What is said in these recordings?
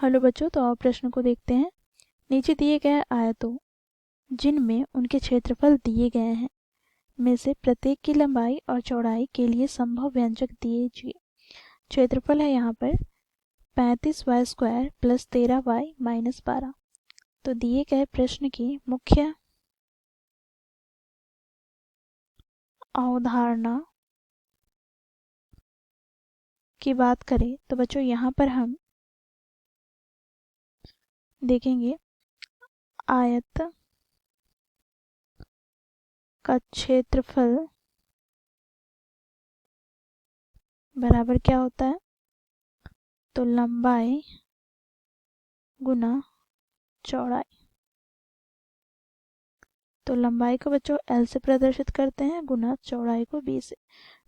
Hello बच्चों, तो आप प्रश्न को देखते हैं। नीचे दिए गए आयतों जिनमें उनके क्षेत्रफल दिए गए हैं में से प्रत्येक की लंबाई और चौड़ाई के लिए संभव व्यंजक दीजिए। क्षेत्रफल है यहाँ पर 35y² प्लस 13y माइनस 12। तो दिए गए प्रश्न की मुख्य अवधारणा की बात करें तो बच्चों यहाँ पर हम देखेंगे आयत का क्षेत्रफल बराबर क्या होता है, तो लंबाई गुना चौड़ाई। तो लंबाई को बच्चों L से प्रदर्शित करते हैं गुना चौड़ाई को B से।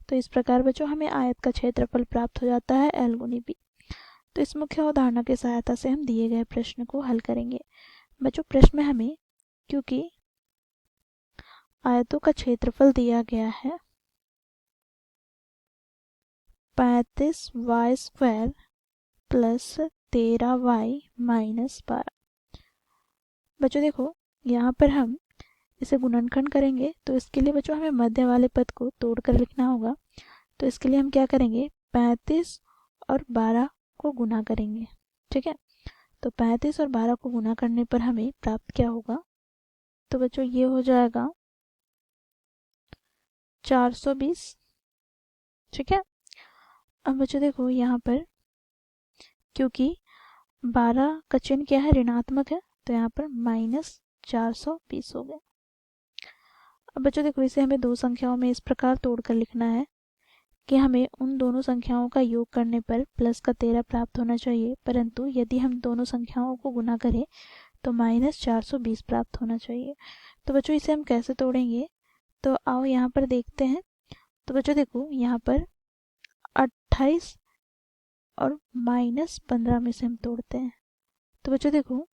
तो इस प्रकार बच्चों हमें आयत का क्षेत्रफल प्राप्त हो जाता है L गुनी B। तो इस मुख्य अवधारणा की सहायता से हम दिए गए प्रश्न को हल करेंगे। बच्चों प्रश्न में हमें क्योंकि आयतों का क्षेत्रफल दिया गया है 35y² प्लस 13y माइनस 12। बच्चों देखो यहाँ पर हम इसे गुणनखंड करेंगे तो इसके लिए बच्चों हमें मध्य वाले पद को तोड़कर लिखना होगा। तो इसके लिए हम क्या करेंगे, 35 और 12 को गुना करेंगे। ठीक है, तो 35 और 12 को गुना करने पर हमें प्राप्त क्या होगा, तो बच्चों ये हो जाएगा 420। ठीक है, अब बच्चों देखो यहाँ पर क्योंकि 12 का चिन्ह क्या है, ऋणात्मक है, तो यहाँ पर माइनस 420 हो गया। अब बच्चों देखो इसे हमें दो संख्याओं में इस प्रकार तोड़कर लिखना है कि हमें उन दोनों संख्याओं का योग करने पर प्लस का 13 प्राप्त होना चाहिए, परंतु यदि हम दोनों संख्याओं को गुना करें तो माइनस 420 प्राप्त होना चाहिए। तो बच्चों इसे हम कैसे तोड़ेंगे, तो आओ यहाँ पर देखते हैं। तो बच्चों देखो यहाँ पर 28 और माइनस 15 में से हम तोड़ते हैं। तो बच्चों देखो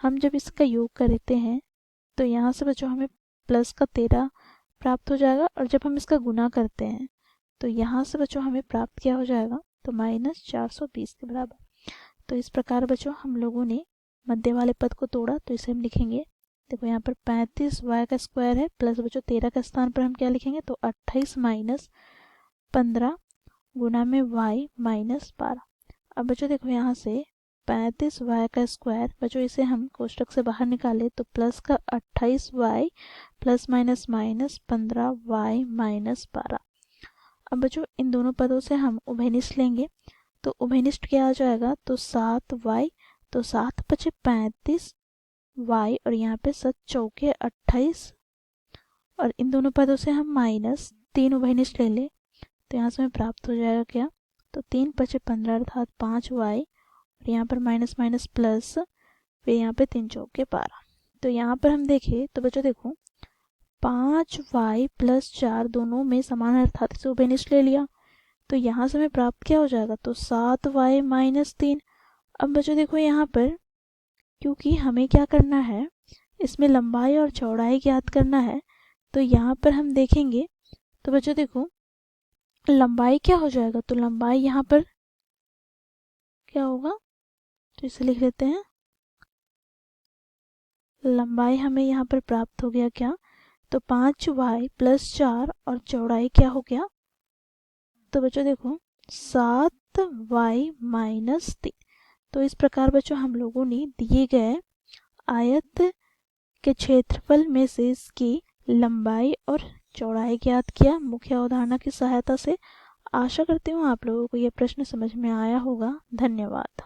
हम जब इसका योग करते हैं तो यहाँ से बच्चों हमें प्लस का 13 प्राप्त हो जाएगा, और जब हम इसका गुना करते हैं तो यहाँ से बच्चों हमें प्राप्त क्या हो जाएगा, तो माइनस 420 के बराबर। तो इस प्रकार बच्चों हम लोगों ने मध्य वाले पद को तोड़ा। तो इसे हम लिखेंगे, देखो यहाँ पर 35y का स्क्वायर है प्लस बच्चों 13 का स्थान पर हम क्या लिखेंगे, तो 28 माइनस 15 गुना में y माइनस 12। अब बच्चों देखो यहाँ से 35y का स्क्वायर, बच्चों इसे हम कोष्टक से बाहर निकाले तो प्लस का 28y plus minus minus 15y minus 12। अब बच्चों इन दोनों पदों से हम उभयनिष्ठ लेंगे तो उभयनिष्ठ क्या आ जाएगा, तो 7y, तो 7 बचे 35y और यहाँ पे 7 चौके 28, और इन दोनों पदों से हम माइनस 3 उभयनिष्ठ ले ले तो यहाँ से हमें प्राप्त हो जाएगा क्या, तो 3 बचे 15 अर्थात 5y, और यहाँ पर माइनस माइनस प्लस, फिर यहाँ पे 3 चौके 12। तो यहाँ पर हम देखें तो बच्चों देखो 5y प्लस 4 दोनों में समान है अर्थात इसे उभयनिष्ठ ले लिया, तो यहाँ से हमें प्राप्त क्या हो जाएगा, तो 7y माइनस 3। अब बच्चों देखो यहाँ पर क्योंकि हमें क्या करना है, इसमें लंबाई और चौड़ाई ज्ञात करना है, तो यहाँ पर हम देखेंगे तो बच्चों देखो लंबाई क्या हो जाएगा, तो लंबाई यहाँ पर क्या होगा, तो इसे लिख लेते हैं। लंबाई हमें यहाँ पर प्राप्त हो गया क्या, तो 5y प्लस 4 और चौड़ाई क्या हो गया, तो बच्चों देखो 7y माइनस 3। तो इस प्रकार बच्चों हम लोगों ने दिए गए आयत के क्षेत्रफल में से इसकी लंबाई और चौड़ाई ज्ञात किया मुख्य अवधारणा की सहायता से। आशा करती हूँ आप लोगों को यह प्रश्न समझ में आया होगा। धन्यवाद।